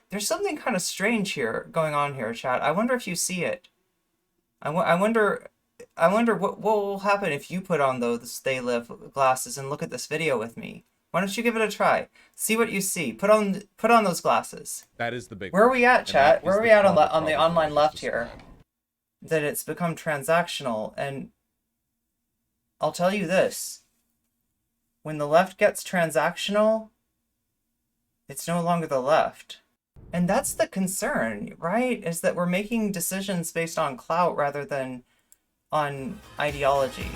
There's something kind of strange here going on here, chat. I wonder if you see it. I wonder. I wonder what will happen if you put on those Stay Live glasses and look at this video with me. Why don't you give it a try? See what you see. Put on those glasses. That is the big Where are we question, at, and that chat? Where is are the we at causative on the problem that I online just left here? described. That it's become transactional, and I'll tell you this. When the left gets transactional, it's no longer the left. And that's the concern, right? Is that we're making decisions based on clout rather than on ideology.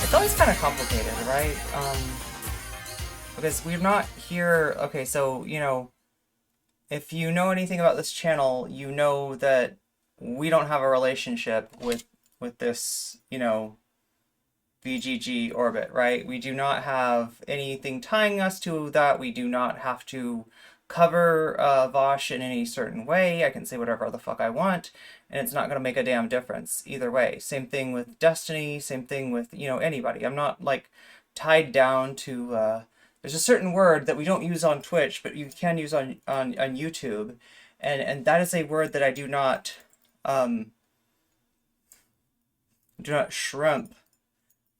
It's always kind of complicated, right? Because we're not here. Okay, so, if you know anything about this channel, you know that we don't have a relationship with this, VGG orbit, right? We do not have anything tying us to that. We do not have to cover Vaush in any certain way. I can say whatever the fuck I want, and it's not going to make a damn difference either way. Same thing with Destiny, same thing with, anybody. I'm not, like, tied down to, there's a certain word that we don't use on Twitch, but you can use on YouTube, and that is a word that I do not shrimp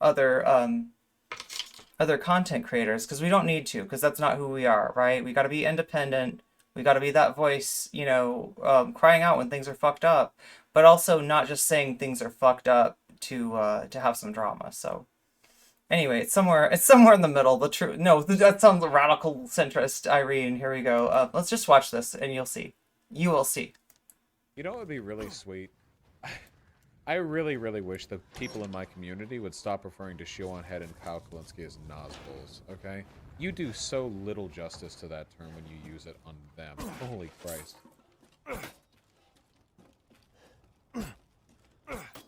other other content creators, because we don't need to, because that's not who we are, right? We got to be independent. We got to be that voice, crying out when things are fucked up, but also not just saying things are fucked up to have some drama. So anyway, it's somewhere in the middle. The truth. No, that sounds radical centrist, Irene. Here we go. Let's just watch this, and you'll see. You will see. You know what would be really sweet? I really, really wish the people in my community would stop referring to Shoe0nhead and Kyle Kulinski as Nazbols, okay? You do so little justice to that term when you use it on them. Holy Christ.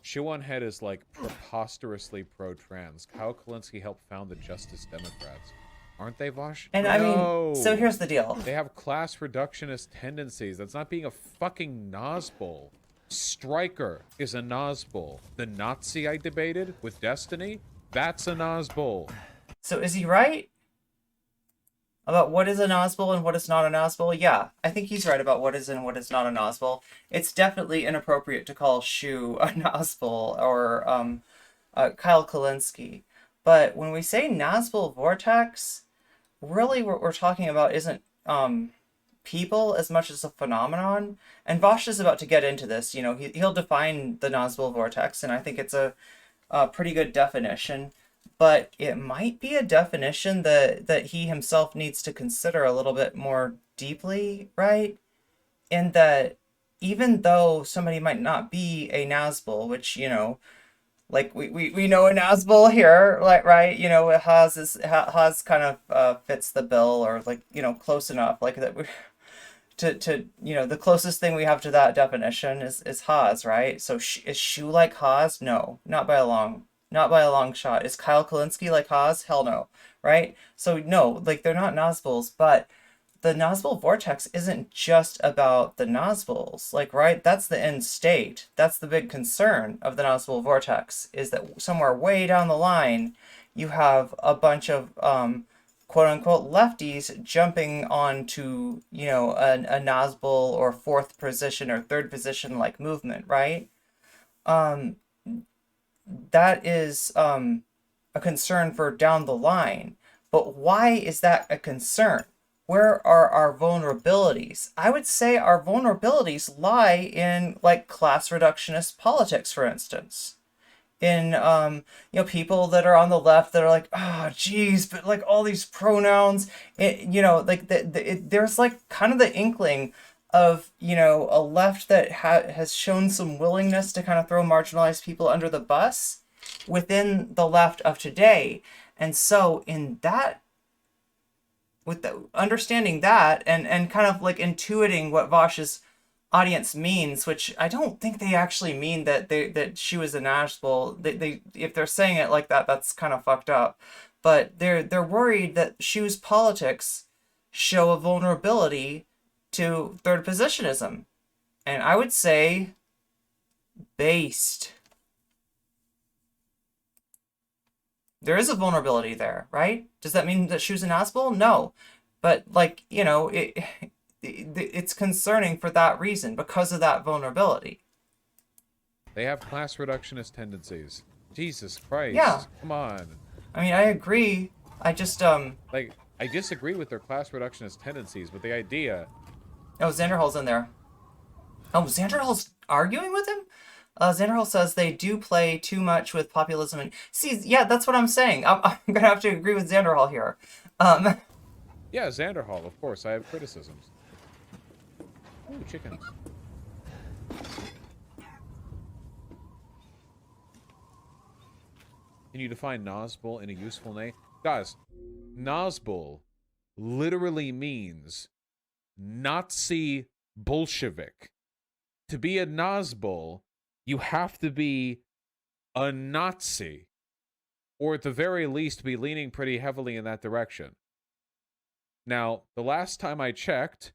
Shoe0nhead is like preposterously pro-trans. Kyle Kulinski helped found the Justice Democrats. Aren't they, Vaush? And I mean, so here's the deal. They have class reductionist tendencies. That's not being a fucking Nazbol. Stryker is a Nazbol. The Nazi I debated with Destiny, that's a Nazbol. So is he right about what is a Nazbol and what is not a Nazbol? Yeah, I think he's right about what is and what is not a Nazbol. It's definitely inappropriate to call Shoe a Nazbol or Kyle Kulinski. But when we say Nazbol Vortex, really what we're talking about isn't people as much as a phenomenon. And Vaush is about to get into this. He'll define the Nazbol Vortex, and I think it's a pretty good definition. But it might be a definition that he himself needs to consider a little bit more deeply, right? In that even though somebody might not be a Nazbol, which, like we know a Nazbol here, like, right? It has kind of fits the bill, or like, close enough, like that we to the closest thing we have to that definition is Haas, right? So is Shoe like Haas? No, not by a long shot. Is Kyle Kulinski like Haas? Hell no, right? So no, like, they're not Nazbols, but the Nazbol Vortex isn't just about the Nazbols, like, right? That's the end state. That's the big concern of the Nazbol Vortex, is that somewhere way down the line, you have a bunch of quote-unquote lefties jumping onto, a Nazbol or fourth position or third position like movement, right? That is a concern for down the line. But why is that a concern? Where are our vulnerabilities? I would say our vulnerabilities lie in, like, class reductionist politics, for instance. In people that are on the left that are like, oh geez, but like all these pronouns, like there's like kind of the inkling of a left that has shown some willingness to kind of throw marginalized people under the bus within the left of today. And so in that, with the understanding that, and kind of like intuiting what Vaush is audience means, which I don't think they actually mean that Shoe is a Nazbol. They if they're saying it like that, that's kind of fucked up. But they're worried that Shoe's politics show a vulnerability to third positionism. And I would say based. There is a vulnerability there, right? Does that mean that Shoe's a Nazbol? No. But like, you know, it's concerning for that reason, because of that vulnerability. They have class reductionist tendencies. Jesus Christ. Yeah. Come on. I mean, I agree. I just, Like, I disagree with their class reductionist tendencies, but the idea... Oh, Xanderhall's in there. Oh, Xanderhall's arguing with him? Xanderhall says they do play too much with populism and... See, yeah, that's what I'm saying. I'm gonna have to agree with Xanderhall here. Yeah, Xanderhall, of course. I have criticisms. Ooh, chickens. Can you define Nazbol in a useful name? Guys, Nazbol literally means Nazi Bolshevik. To be a Nazbol, you have to be a Nazi. Or at the very least, be leaning pretty heavily in that direction. Now, the last time I checked,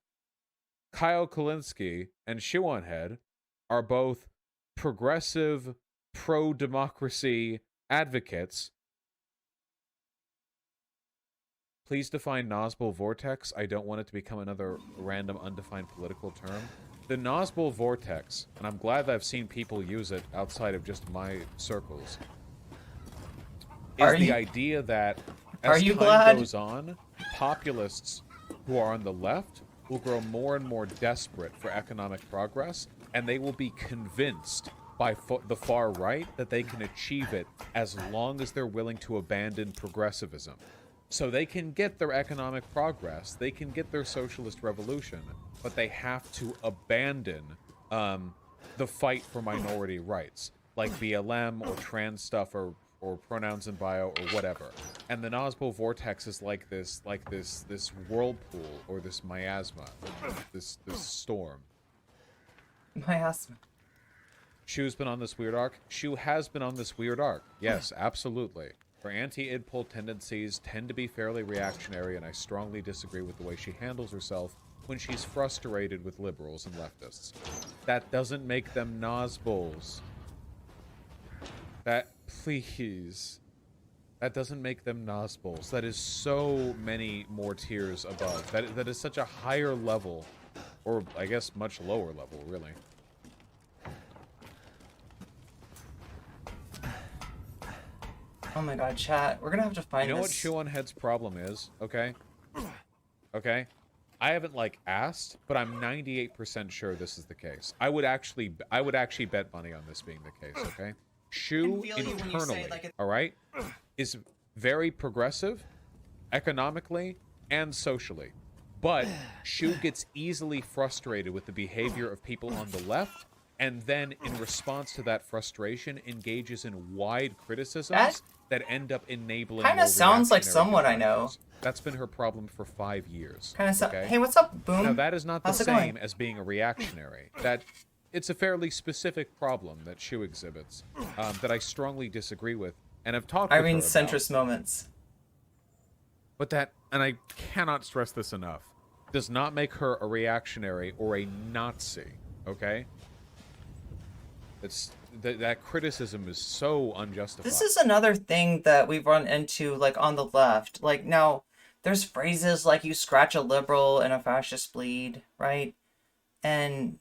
Kyle Kulinski and Shoe0nhead are both progressive, pro-democracy advocates. Please define Nazbol Vortex. I don't want it to become another random, undefined political term. The Nazbol Vortex, and I'm glad that I've seen people use it outside of just my circles, is the idea that as time goes on, populists who are on the left will grow more and more desperate for economic progress, and they will be convinced by the far right that they can achieve it as long as they're willing to abandon progressivism. So they can get their economic progress, they can get their socialist revolution, but they have to abandon the fight for minority rights, like BLM or trans stuff or pronouns in bio or whatever. And the Nazbol Vortex is like this whirlpool or this miasma, this storm. Miasma. Shoe's been on this weird arc. Shoe has been on this weird arc. Yes, absolutely. Her anti-idpol tendencies tend to be fairly reactionary, and I strongly disagree with the way she handles herself when she's frustrated with liberals and leftists. That doesn't make them Nazbols. Please. That doesn't make them Nazbols. That is so many more tiers above. That is such a higher level, or I guess much lower level, really. Oh my god, chat. We're gonna have to find You know this. what Shoe0nhead's problem is, okay? Okay? I haven't, like, asked, but I'm 98% sure this is the case. I would actually bet money on this being the case, okay? Shoe internally, alright, is very progressive, economically, and socially. But Shoe gets easily frustrated with the behavior of people on the left, and then, in response to that frustration, engages in wide criticisms that end up enabling. Kind of sounds like someone I know. That's been her problem for 5 years. Kind of. Okay? Hey, what's up, Boom? Now that is not the same as being a reactionary. It's a fairly specific problem that Shoe exhibits that I strongly disagree with, and I've talked. Irene centrist moments. But that, and I cannot stress this enough, does not make her a reactionary or a Nazi. Okay. It's that criticism is so unjustified. This is another thing that we've run into, like, on the left. Like, now, there's phrases like you scratch a liberal and a fascist bleed, right? And,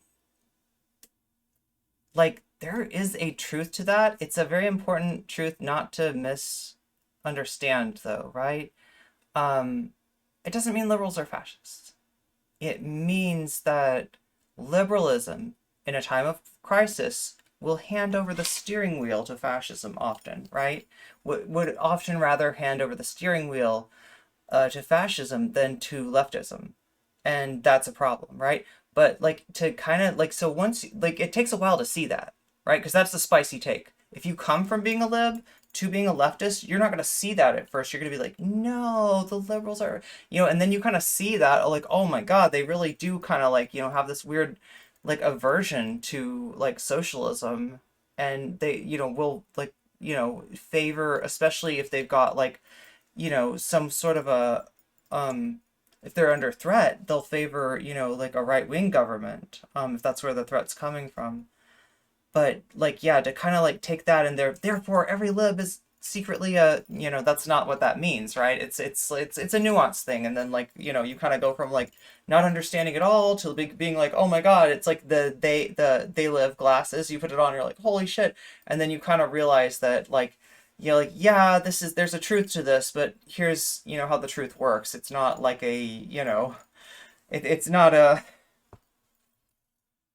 like, there is a truth to that. It's a very important truth not to misunderstand, though, right? It doesn't mean liberals are fascists. It means that liberalism, in a time of crisis, will hand over the steering wheel to fascism often, right? Would often rather hand over the steering wheel to fascism than to leftism. And that's a problem, right? But, like, to kind of, like, so once, like, it takes a while to see that, right? Because that's the spicy take. If you come from being a lib to being a leftist, you're not going to see that at first. You're going to be like, no, the liberals are, you know, and then you kind of see that, like, oh my God, they really do kind of, like, you know, have this weird, like aversion to like socialism, and they, will like, favor, especially if they've got like, some sort of a, um if they're under threat, they'll favor, like a right-wing government, if that's where the threat's coming from. But like, yeah, to kind of like take that and therefore every lib is secretly a, that's not what that means, right? It's a nuance thing. And then like, you kind of go from like not understanding at all to being like, oh my god, it's like they live glasses. You put it on, you're like, holy shit. And then you kind of realize that like, yeah, there's a truth to this, but here's, how the truth works. It's not like a, it's not a,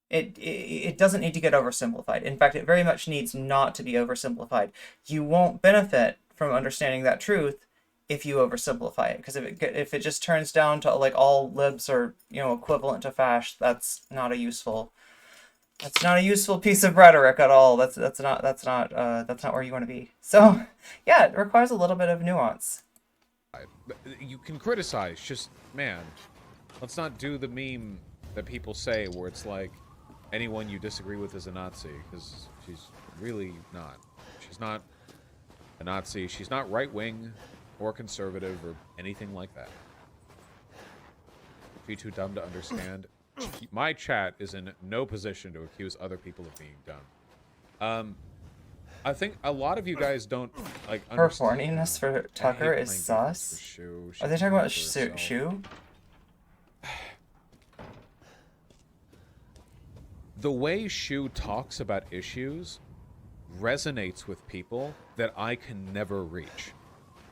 it doesn't need to get oversimplified. In fact, it very much needs not to be oversimplified. You won't benefit from understanding that truth if you oversimplify it, because if it just turns down to like all libs are, equivalent to Fash, that's not a useful piece of rhetoric at all. That's not where you want to be. So yeah, it requires a little bit of nuance. You can criticize, just, man, let's not do the meme that people say where it's like anyone you disagree with is a Nazi, because she's really not. She's not a Nazi. She's not right-wing or conservative or anything like that. She's too dumb to understand. My chat is in no position to accuse other people of being dumb. I think a lot of you guys don't like her understand. horniness for Tucker is sus. Are they talking about Shoe? The way Shoe talks about issues resonates with people that I can never reach.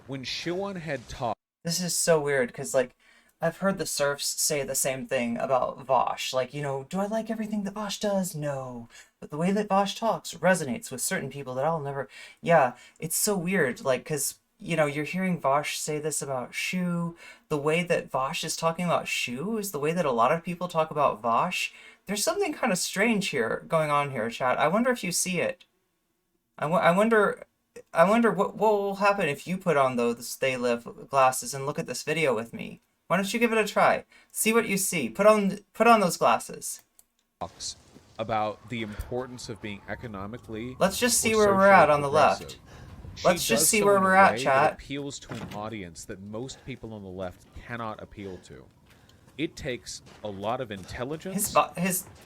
When Shoe0nhead talks... This is so weird, because, like, I've heard the serfs say the same thing about Vaush. Like, do I like everything that Vaush does? No. But the way that Vaush talks resonates with certain people that I'll never... Yeah, it's so weird, like, because, you're hearing Vaush say this about Shoe. The way that Vaush is talking about Shoe is the way that a lot of people talk about Vaush. There's something kind of strange here going on here, chat. I wonder if you see it. I wonder what will happen if you put on those They Live glasses and look at this video with me. Why don't you give it a try? See what you see. Put on those glasses. About the importance of being economically... Let's just see where we're at on the left. Let's just see where we're at, chat. It appeals to an audience that most people on the left cannot appeal to. It takes a lot of intelligence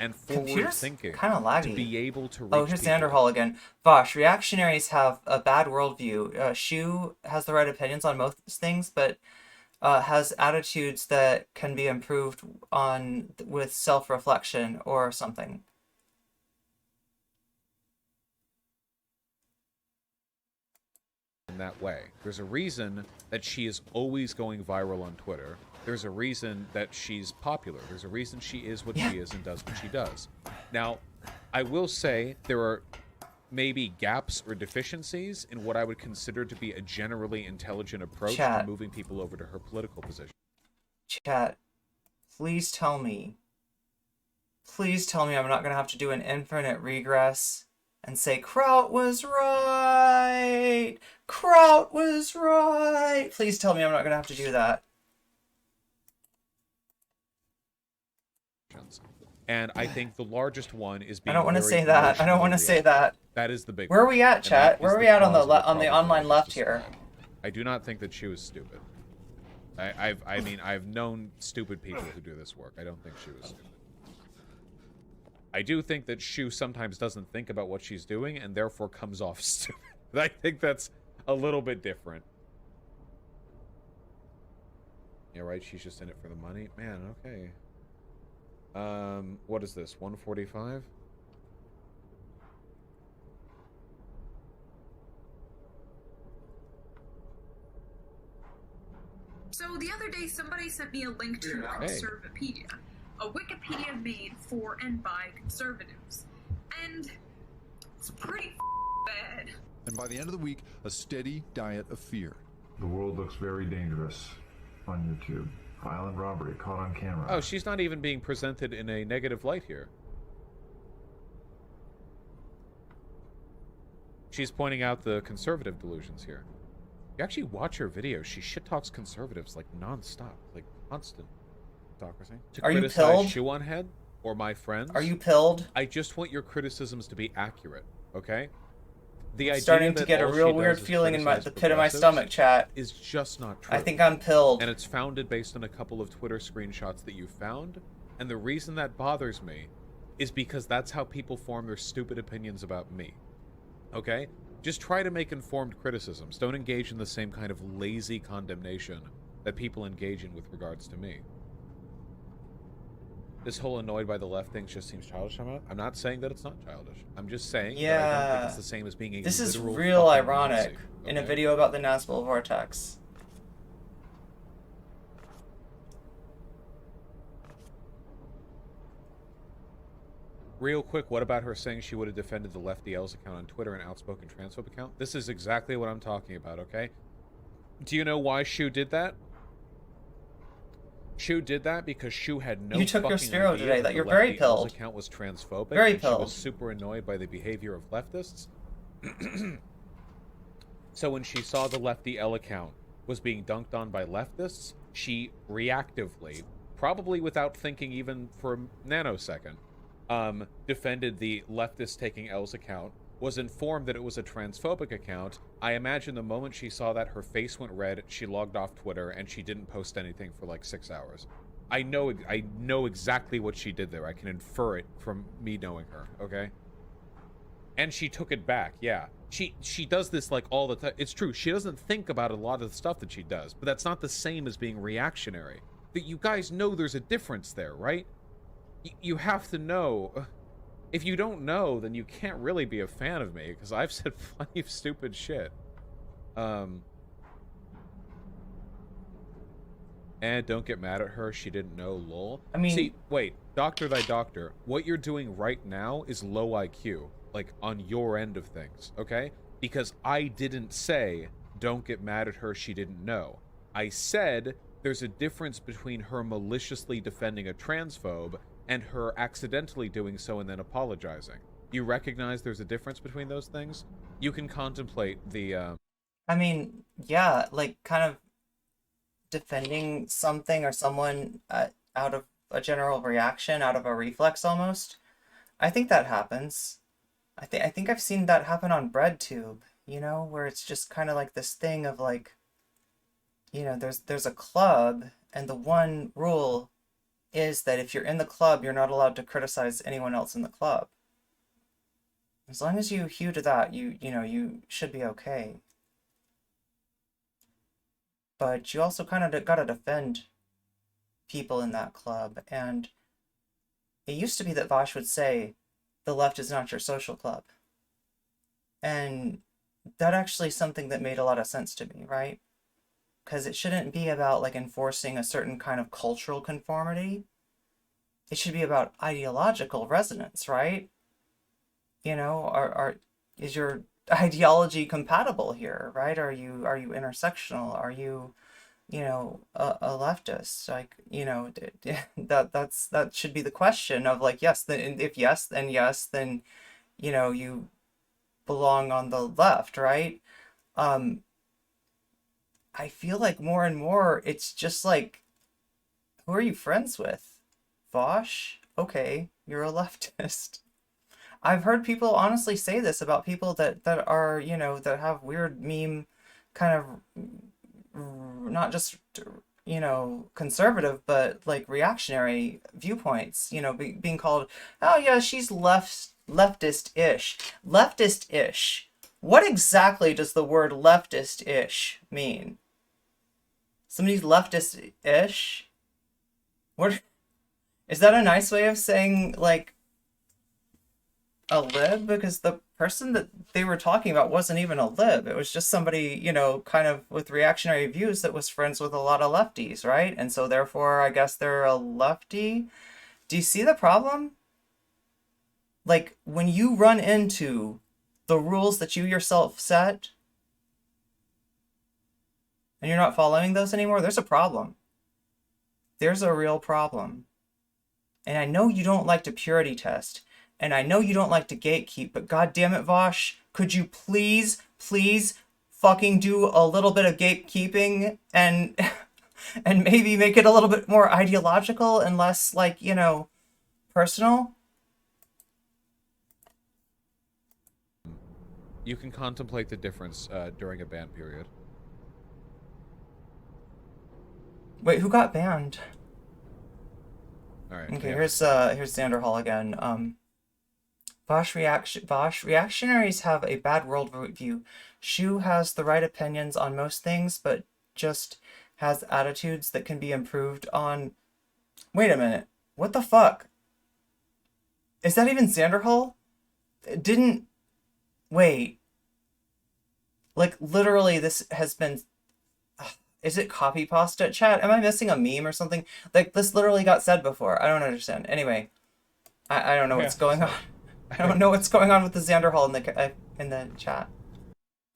and forward thinking to be able to reach Oh, here's Xanderhall again. Vaush, reactionaries have a bad worldview. Shoe has the right opinions on most things, but has attitudes that can be improved on with self-reflection or something. In that way. There's a reason that she is always going viral on Twitter. There's a reason that she's popular. There's a reason she is what she is and does what she does. Now, I will say there are maybe gaps or deficiencies in what I would consider to be a generally intelligent approach to moving people over to her political position. Chat, please tell me I'm not going to have to do an infinite regress and say, Kraut was right! Kraut was right! Please tell me I'm not going to have to do that. And I think the largest one is being... I don't want to say that. I don't want to say that. That is the big Where are we at, chat? Where are we at on the online left here? I do not think that she was stupid. I mean, I've known stupid people who do this work. I don't think she was stupid. I do think that Shoe sometimes doesn't think about what she's doing and therefore comes off stupid. I think that's a little bit different. Yeah, right? She's just in it for the money? Man, okay. What is this? 145? So the other day, somebody sent me a link to Conservapedia, a Wikipedia made for and by conservatives, and it's pretty bad. And by the end of the week, a steady diet of fear. The world looks very dangerous on YouTube. Violent robbery caught on camera. Oh, she's not even being presented in a negative light here. She's pointing out the conservative delusions here. You actually watch her videos. She shit talks conservatives like non-stop, like constant hypocrisy. To Are you criticize pilled? Shoe0nhead, or my friends. Are you pilled? I just want your criticisms to be accurate, okay? The idea Starting to that get a all real she weird does is feeling in criticize the pit of my progressives stomach, chat. is just not true. I think I'm pilled. And it's founded based on a couple of Twitter screenshots that you found. And the reason that bothers me is because that's how people form their stupid opinions about me. Okay? Just try to make informed criticisms. Don't engage in the same kind of lazy condemnation that people engage in with regards to me. This whole annoyed by the left thing just seems childish. I'm not saying that it's not childish. I'm just saying that I don't think it's the same as being a This is literal real fucking ironic. Nazi, In a okay? video about the Nazbol Vortex. Real quick, what about her saying she would have defended the Lefty L's account on Twitter, an outspoken transphobe account? This is exactly what I'm talking about, okay? Do you know why Shoe did that? Shoe did that because Shoe had no You took your fucking Spiro idea today, that the you're very Lefty L's pilled. account was transphobic. Very and pilled. She was super annoyed by the behavior of leftists. So when she saw the Lefty L account was being dunked on by leftists, she reactively, probably without thinking even for a nanosecond, defended the leftist taking L's account, was informed that it was a transphobic account. I imagine the moment she saw that, her face went red, she logged off Twitter, and she didn't post anything for like 6 hours. I know exactly what she did there. I can infer it from me knowing her, okay? And she took it back, yeah. She does this like all the time. It's true, she doesn't think about a lot of the stuff that she does, but that's not the same as being reactionary. That you guys know there's a difference there, right? You have to know. If you don't know, then you can't really be a fan of me, because I've said plenty of stupid shit. And don't get mad at her, she didn't know, lol. I mean... See, wait, doctor thy doctor. What you're doing right now is low IQ, like, on your end of things, okay? Because I didn't say, don't get mad at her, she didn't know. I said, there's a difference between her maliciously defending a transphobe and her accidentally doing so and then apologizing. You recognize there's a difference between those things? You can contemplate the, I mean, yeah, like, kind of defending something or someone out of a general reaction, out of a reflex almost. I think that happens. I think I've seen that happen on BreadTube, you know, where it's just kind of like this thing of like, you know, there's a club, and the one rule is that if you're in the club, you're not allowed to criticize anyone else in the club. As long as you hew to that, you know, you should be okay. But you also kind of gotta defend people in that club, and it used to be that Vaush would say, the left is not your social club. And that actually is something that made a lot of sense to me, right? Because it shouldn't be about like enforcing a certain kind of cultural conformity. It should be about ideological resonance, right? You know, is your ideology compatible here, right? Are you intersectional? Are you, you know, a leftist? Like, you know, that should be the question of like, yes, then if yes, then yes, then, you know, you belong on the left, right? I feel like more and more it's just like, who are you friends with? Vaush? Okay, you're a leftist. I've heard people honestly say this about people that are, you know, that have weird meme kind of, not just, you know, conservative, but like reactionary viewpoints, you know, being called, oh yeah, she's leftist-ish. Leftist-ish. What exactly does the word leftist-ish mean? Somebody's leftist-ish? What? Is that a nice way of saying, like, a lib? Because the person that they were talking about wasn't even a lib. It was just somebody, you know, kind of with reactionary views that was friends with a lot of lefties, right? And so therefore, I guess they're a lefty. Do you see the problem? Like, when you run into the rules that you yourself set, and you're not following those anymore, there's a problem. There's a real problem. And I know you don't like to purity test, and I know you don't like to gatekeep, but god damn it, Vaush, could you please fucking do a little bit of gatekeeping and maybe make it a little bit more ideological and less, like, you know, personal? You can contemplate the difference during a ban period. Wait, who got banned? All right. Okay, yeah. here's Xander Hall again. Vaush reactionaries have a bad worldview. Shoe has the right opinions on most things, but just has attitudes that can be improved on. Wait a minute. What the fuck? Is that even Xander Hall? Didn't... Wait. Like, literally, this has been... Is it copy pasta, chat? Am I missing a meme or something? Like, this literally got said before. I don't understand. Anyway, I don't know what's going on. I don't know what's going on with the Xander Hall in the chat.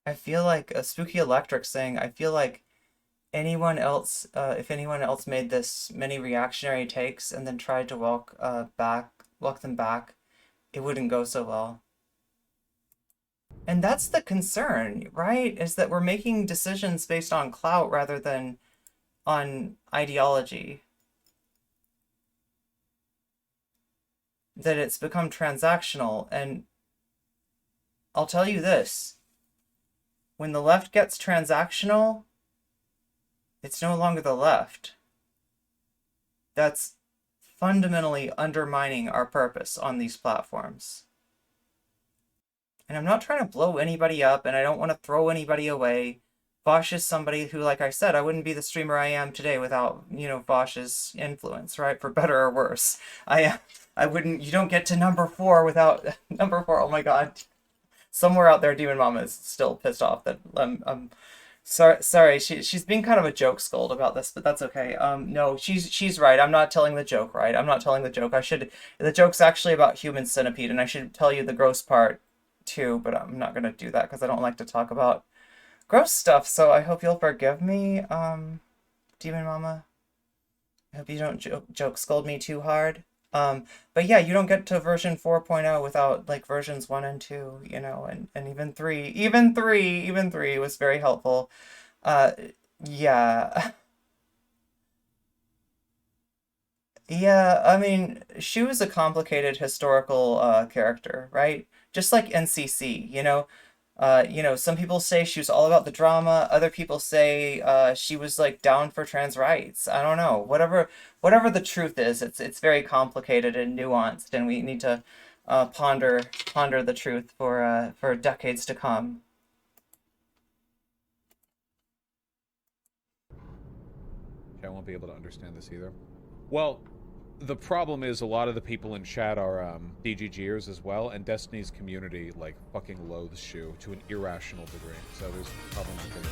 I feel like a Spooky Electric saying, I feel like anyone else, if anyone else made this many reactionary takes and then tried to walk them back, it wouldn't go so well. And that's the concern, right? Is that we're making decisions based on clout rather than on ideology. That it's become transactional. And I'll tell you this. When the left gets transactional, it's no longer the left. That's fundamentally undermining our purpose on these platforms. And I'm not trying to blow anybody up, and I don't want to throw anybody away. Vaush is somebody who, like I said, I wouldn't be the streamer I am today without, you know, Vaush's influence, right? For better or worse. I wouldn't, you don't get to number 4 without, number 4, oh my god. Somewhere out there, Demon Mama is still pissed off that, sorry, she's being kind of a joke scold about this, but that's okay. No, she's right. I'm not telling the joke, right? I'm not telling the joke. The joke's actually about Human Centipede, and I should tell you the gross part too, but I'm not gonna do that because I don't like to talk about gross stuff, so I hope you'll forgive me, Demon Mama. I hope you don't joke scold me too hard. But yeah, you don't get to version 4.0 without like versions 1 and 2, you know, and even 3. Even 3 was very helpful. Yeah. Yeah, I mean, Shoe is a complicated historical character, right? Just like NCC, you know? Some people say she was all about the drama. Other people say she was like down for trans rights. I don't know. Whatever the truth is, it's very complicated and nuanced, and we need to ponder the truth for decades to come. I won't be able to understand this either. Well, the problem is a lot of the people in chat are DGGers as well, and Destiny's community like fucking loathes Shoe to an irrational degree. So there's probably not gonna